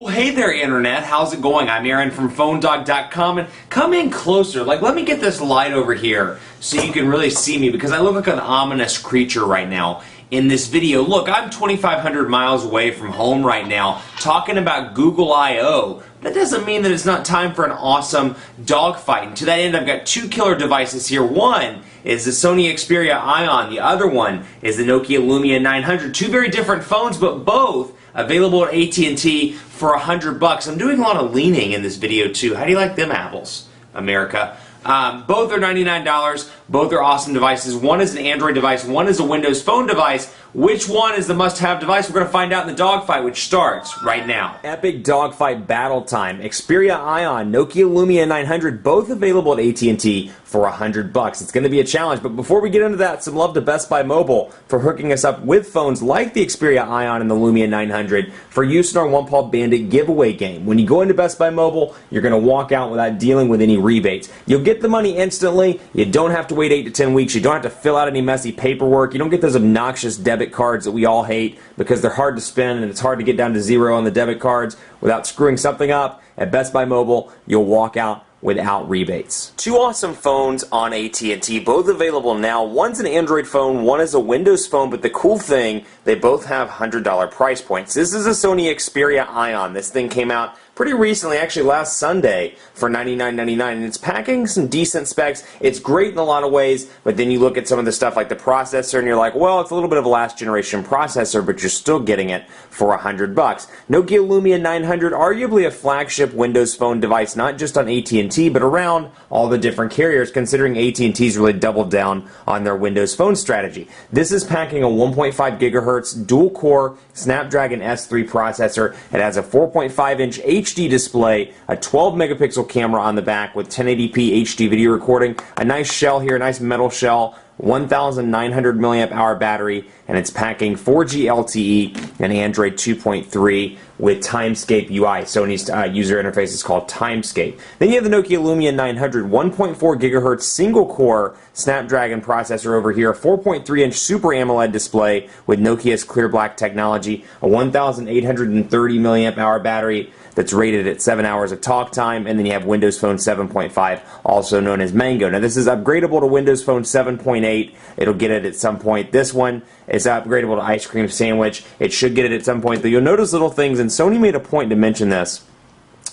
Well, hey there, Internet. How's it going? I'm Aaron from PhoneDog.com, and come in closer. Let me get this light over here so you can really see me, because I look like an ominous creature right now in this video. Look, I'm 2,500 miles away from home right now talking about Google I/O. That doesn't mean that it's not time for an awesome dogfight. And to that end, I've got two killer devices here. One is the Sony Xperia Ion. The other one is the Nokia Lumia 900. Two very different phones, but both available at AT&T for $100. I'm doing a lot of leaning in this video too. How do you like them apples, America? Both are $99. Both are awesome devices. One is an Android device. One is a Windows Phone device. Which one is the must-have device? We're going to find out in the dogfight, which starts right now. Epic dogfight battle time. Xperia Ion, Nokia Lumia 900, both available at AT&T for $100. It's going to be a challenge, but before we get into that, some love to Best Buy Mobile for hooking us up with phones like the Xperia Ion and the Lumia 900 for use in our One Paw Bandit giveaway game. When you go into Best Buy Mobile, you're going to walk out without dealing with any rebates. You'll get the money instantly. You don't have to wait 8 to 10 weeks. You don't have to fill out any messy paperwork. You don't get those obnoxious debit cards that we all hate because they're hard to spend and it's hard to get down to zero on the debit cards without screwing something up. At Best Buy Mobile, you'll walk out without rebates. Two awesome phones on AT&T, both available now. One's an Android phone, one is a Windows phone, but the cool thing, they both have $100 price points. This is a Sony Xperia Ion. This thing came out pretty recently, actually last Sunday, for $99.99, and it's packing some decent specs. It's great in a lot of ways, but then you look at some of the stuff like the processor and you're like, well, it's a little bit of a last generation processor, but you're still getting it for $100. Nokia Lumia 900, arguably a flagship Windows Phone device, not just on AT&T, but around all the different carriers, considering AT&T's really doubled down on their Windows Phone strategy. This is packing a 1.5 gigahertz dual-core Snapdragon S3 processor. It has a 4.5-inch HD display, a 12-megapixel camera on the back with 1080p HD video recording, a nice shell here, a nice metal shell, 1,900 milliamp hour battery, and it's packing 4G LTE and Android 2.3 with Timescape UI. Sony's user interface is called Timescape. Then you have the Nokia Lumia 900, 1.4 gigahertz single-core Snapdragon processor over here, a 4.3-inch Super AMOLED display with Nokia's Clear Black technology, a 1,830 milliamp hour battery that's rated at 7 hours of talk time, and then you have Windows Phone 7.5, also known as Mango. Now this is upgradable to Windows Phone 7.8. It'll get it at some point. This one is upgradable to Ice Cream Sandwich. It should get it at some point, but you'll notice little things, and Sony made a point to mention this.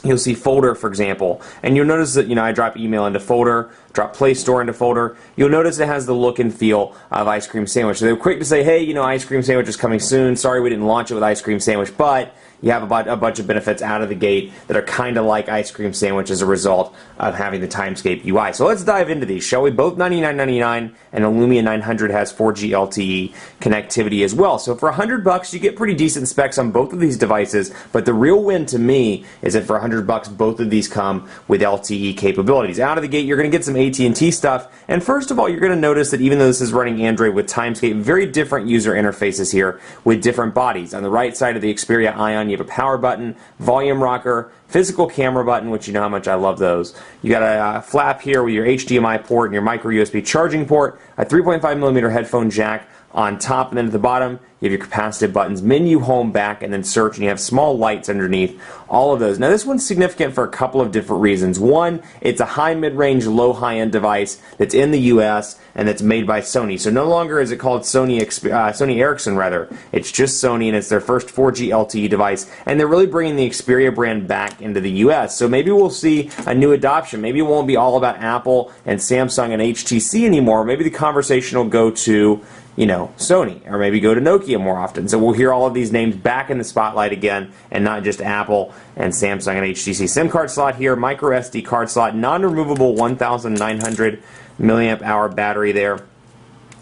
You'll see folder, for example, and you'll notice that, I drop email into folder, drop Play Store into folder. You'll notice it has the look and feel of Ice Cream Sandwich. So they were quick to say, hey, Ice Cream Sandwich is coming soon. Sorry we didn't launch it with Ice Cream Sandwich, but you have a bunch of benefits out of the gate that are kind of like Ice Cream Sandwich as a result of having the Timescape UI. So let's dive into these, shall we? Both $99.99, and the Lumia 900 has 4G LTE connectivity as well. So for $100, you get pretty decent specs on both of these devices, but the real win to me is that for $100, both of these come with LTE capabilities. Out of the gate, you're going to get some AT&T stuff, and first of all, you're going to notice that even though this is running Android with Timescape, very different user interfaces here with different bodies. On the right side of the Xperia Ion, you have a power button, volume rocker, physical camera button, which you know how much I love those. You got a flap here with your HDMI port and your micro USB charging port, a 3.5mm headphone jack on top, and then at the bottom you have your capacitive buttons, menu, home, back, and then search, and you have small lights underneath all of those. Now this one's significant for a couple of different reasons. One, it's a high mid-range, low high-end device that's in the US and that's made by Sony. So no longer is it called Sony Ericsson rather. It's just Sony, and it's their first 4G LTE device, and they're really bringing the Xperia brand back into the US. So maybe we'll see a new adoption. Maybe it won't be all about Apple and Samsung and HTC anymore. Maybe the conversation will go to Sony, or maybe go to Nokia more often. So we'll hear all of these names back in the spotlight again, and not just Apple and Samsung and HTC. SIM card slot here, micro SD card slot, non-removable 1,900 milliamp hour battery there.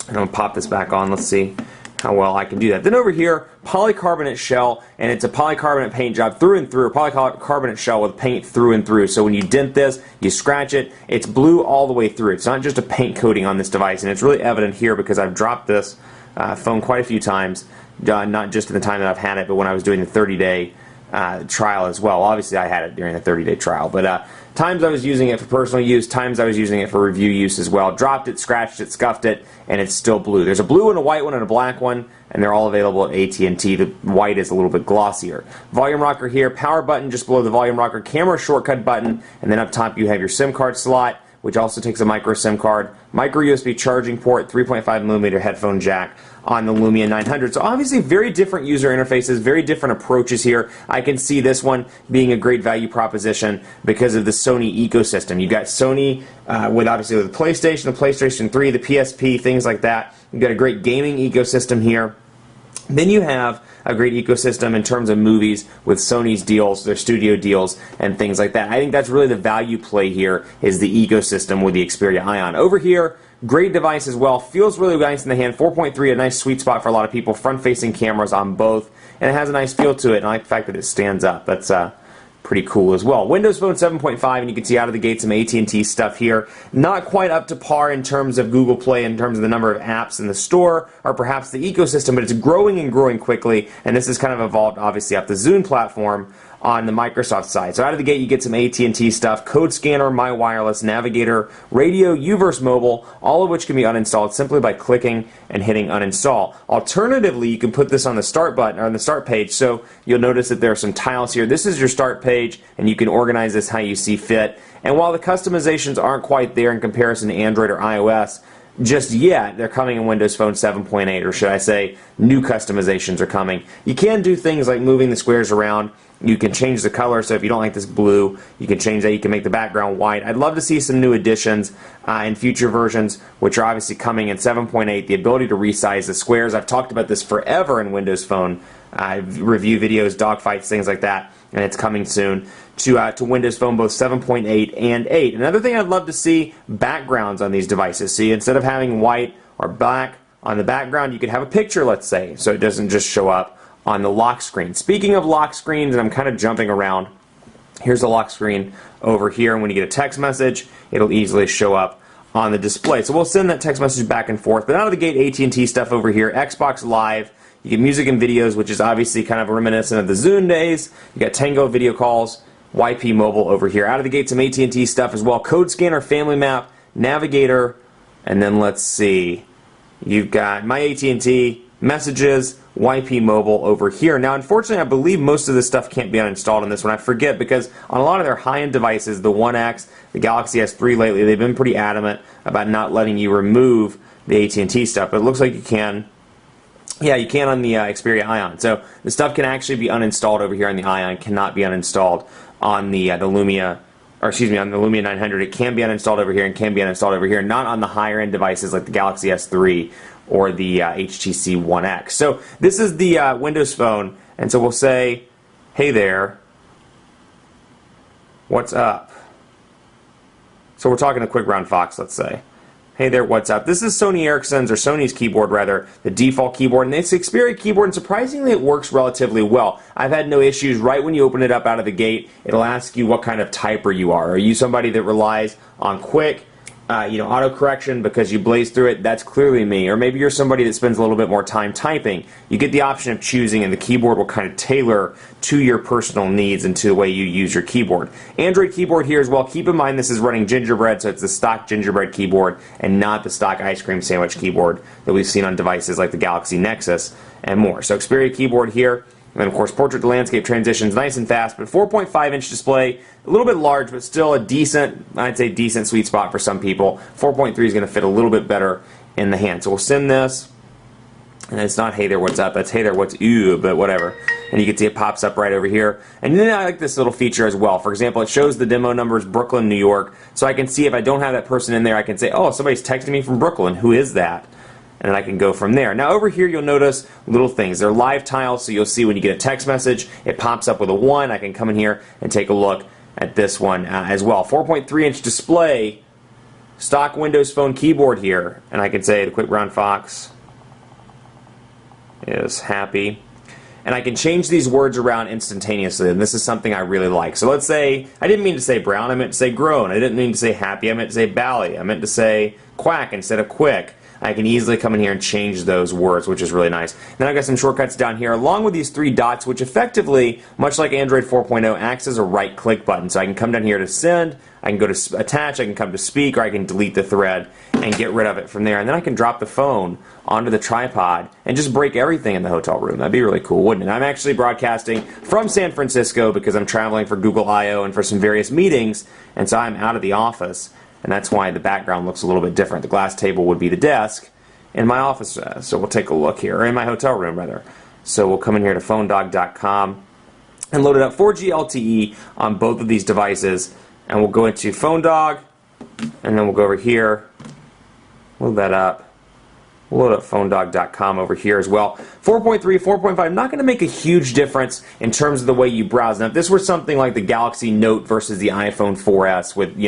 I'm going to pop this back on. Let's see how well I can do that. Then over here, polycarbonate shell, and it's a polycarbonate paint job through and through, a polycarbonate shell with paint through and through. So when you dent this, you scratch it, it's blue all the way through. It's not just a paint coating on this device, and it's really evident here because I've dropped this phone quite a few times, not just in the time that I've had it, but when I was doing the 30-day trial as well. Obviously, I had it during the 30-day trial, but times I was using it for personal use, times I was using it for review use as well. Dropped it, scratched it, scuffed it, and it's still blue. There's a blue and a white one and a black one, and they're all available at AT&T. The white is a little bit glossier. Volume rocker here, power button just below the volume rocker, camera shortcut button, and then up top you have your SIM card slot, which also takes a micro SIM card, micro USB charging port, 3.5mm headphone jack on the Lumia 900. So obviously very different user interfaces, very different approaches here. I can see this one being a great value proposition because of the Sony ecosystem. You've got Sony with obviously the PlayStation, the PlayStation 3, the PSP, things like that. You've got a great gaming ecosystem here. Then you have a great ecosystem in terms of movies with Sony's deals, their studio deals, and things like that. I think that's really the value play here, is the ecosystem with the Xperia Ion. Over here, great device as well. Feels really nice in the hand. 4.3, a nice sweet spot for a lot of people. Front-facing cameras on both, and it has a nice feel to it. And I like the fact that it stands up. That's pretty cool as well. Windows Phone 7.5, and you can see out of the gate some AT&T stuff here. Not quite up to par in terms of Google Play, in terms of the number of apps in the store, or perhaps the ecosystem, but it's growing and growing quickly, and this has kind of evolved obviously off the Zune platform on the Microsoft side. So out of the gate you get some AT&T stuff, code scanner, My Wireless, Navigator, radio, Uverse Mobile, all of which can be uninstalled simply by clicking and hitting uninstall. Alternatively, you can put this on the start button, or on the start page, so you'll notice that there are some tiles here. This is your start page, and you can organize this how you see fit. And while the customizations aren't quite there in comparison to Android or iOS, just yet, they're coming in Windows Phone 7.8, or should I say, new customizations are coming. You can do things like moving the squares around. You can change the color, so if you don't like this blue, you can change that. You can make the background white. I'd love to see some new additions in future versions, which are obviously coming in 7.8. The ability to resize the squares. I've talked about this forever in Windows Phone review videos, dogfights, things like that, and it's coming soon to Windows Phone, both 7.8 and 8. Another thing I'd love to see, backgrounds on these devices. See, instead of having white or black on the background, you could have a picture, let's say, so it doesn't just show up on the lock screen. Speaking of lock screens, and I'm kind of jumping around, here's the lock screen over here, and when you get a text message, it'll easily show up on the display. So we'll send that text message back and forth. But out of the gate, AT&T stuff over here, Xbox Live, you get music and videos, which is obviously kind of reminiscent of the Zune days. You got Tango video calls, YP Mobile over here. Out of the gate, some AT&T stuff as well. Code scanner, family map, navigator, and then let's see. You've got My AT&T, messages, YP Mobile over here. Now, unfortunately, I believe most of this stuff can't be uninstalled on this one. I forget, because on a lot of their high-end devices, the One X, the Galaxy S3 lately, they've been pretty adamant about not letting you remove the AT&T stuff, but it looks like you can. Yeah, you can on the Xperia Ion. So the stuff can actually be uninstalled over here on the Ion, cannot be uninstalled on the Lumia, or excuse me, on the Lumia 900. It can be uninstalled over here and can be uninstalled over here, not on the higher-end devices like the Galaxy S3 or the HTC One X. So this is the Windows Phone, and so we'll say, hey there, what's up? So we're talking to Quick Brown Fox, let's say. Hey there, what's up? This is Sony Ericsson's, or Sony's keyboard rather, the default keyboard, and it's the Xperia keyboard, and surprisingly it works relatively well. I've had no issues. Right when you open it up out of the gate, it'll ask you what kind of typer you are. Are you somebody that relies on quick, auto-correction because you blaze through it? That's clearly me. Or maybe you're somebody that spends a little bit more time typing. You get the option of choosing, and the keyboard will kind of tailor to your personal needs and to the way you use your keyboard. Android keyboard here as well. Keep in mind this is running Gingerbread, so it's the stock Gingerbread keyboard and not the stock ice cream sandwich keyboard that we've seen on devices like the Galaxy Nexus and more. So Xperia keyboard here. And then, of course, portrait to landscape transitions, nice and fast, but 4.5-inch display, a little bit large, but still a decent, I'd say decent sweet spot for some people. 4.3 is going to fit a little bit better in the hand. So we'll send this, and it's not hey there, what's up, that's hey there, what's ew, but whatever. And you can see it pops up right over here. And then I like this little feature as well. For example, it shows the demo numbers, Brooklyn, New York, so I can see if I don't have that person in there, I can say, oh, somebody's texting me from Brooklyn, who is that? And then I can go from there. Now over here you'll notice little things. They're live tiles, so you'll see when you get a text message, it pops up with a 1. I can come in here and take a look at this one as well. 4.3-inch display, stock Windows Phone keyboard here, and I can say the Quick Brown Fox is happy. And I can change these words around instantaneously, and this is something I really like. So let's say, I didn't mean to say brown, I meant to say grown. I didn't mean to say happy, I meant to say bally. I meant to say quack instead of quick. I can easily come in here and change those words, which is really nice. Then I've got some shortcuts down here, along with these 3 dots, which effectively, much like Android 4.0, acts as a right-click button. So I can come down here to send, I can go to attach, I can come to speak, or I can delete the thread and get rid of it from there. And then I can drop the phone onto the tripod and just break everything in the hotel room. That'd be really cool, wouldn't it? I'm actually broadcasting from San Francisco because I'm traveling for Google I/O and for some various meetings, and so I'm out of the office, and that's why the background looks a little bit different. The glass table would be the desk in my office, so we'll take a look here, or in my hotel room rather. So we'll come in here to phonedog.com and load it up 4G LTE on both of these devices, and we'll go into PhoneDog, and then we'll go over here, load that up. We'll load up phonedog.com over here as well. 4.3, 4.5, not going to make a huge difference in terms of the way you browse. Now, if this were something like the Galaxy Note versus the iPhone 4S with,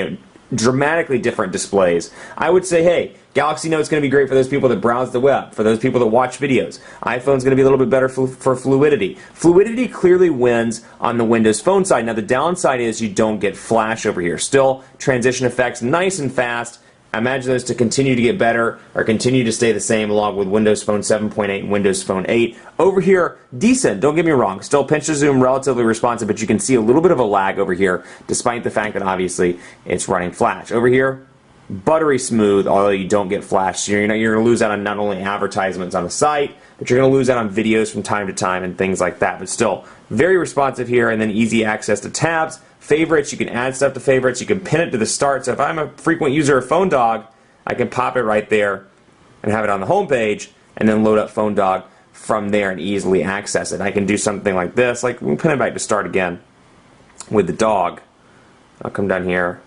dramatically different displays, I would say, hey, Galaxy Note's going to be great for those people that browse the web, for those people that watch videos. iPhone's going to be a little bit better for fluidity. Fluidity clearly wins on the Windows Phone side. Now, the downside is you don't get flash over here. Still, transition effects nice and fast. I imagine those to continue to get better or continue to stay the same along with Windows Phone 7.8 and Windows Phone 8. Over here, decent, don't get me wrong. Still pinch to zoom, relatively responsive, but you can see a little bit of a lag over here despite the fact that obviously it's running Flash. Over here, buttery smooth, although you don't get Flash. So you're going to lose out on not only advertisements on the site, but you're going to lose out on videos from time to time and things like that. But still, very responsive here, and then easy access to tabs. Favorites, you can add stuff to favorites, you can pin it to the start. So if I'm a frequent user of PhoneDog, I can pop it right there and have it on the home page and then load up PhoneDog from there and easily access it. I can do something like this, like we'll pin it back to start again with the dog. I'll come down here,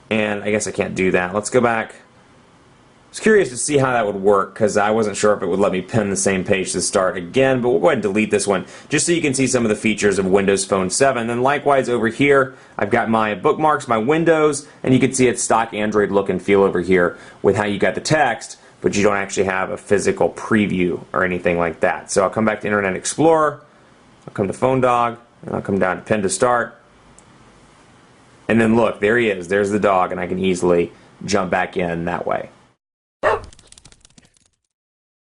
and I guess I can't do that. Let's go back. I was curious to see how that would work because I wasn't sure if it would let me pin the same page to start again, but we'll go ahead and delete this one just so you can see some of the features of Windows Phone 7. Then likewise over here, I've got my bookmarks, my windows, and you can see it's stock Android look and feel over here with how you got the text, but you don't actually have a physical preview or anything like that. So I'll come back to Internet Explorer, I'll come to PhoneDog, and I'll come down to pin to start. And then look, there he is, there's the dog, and I can easily jump back in that way.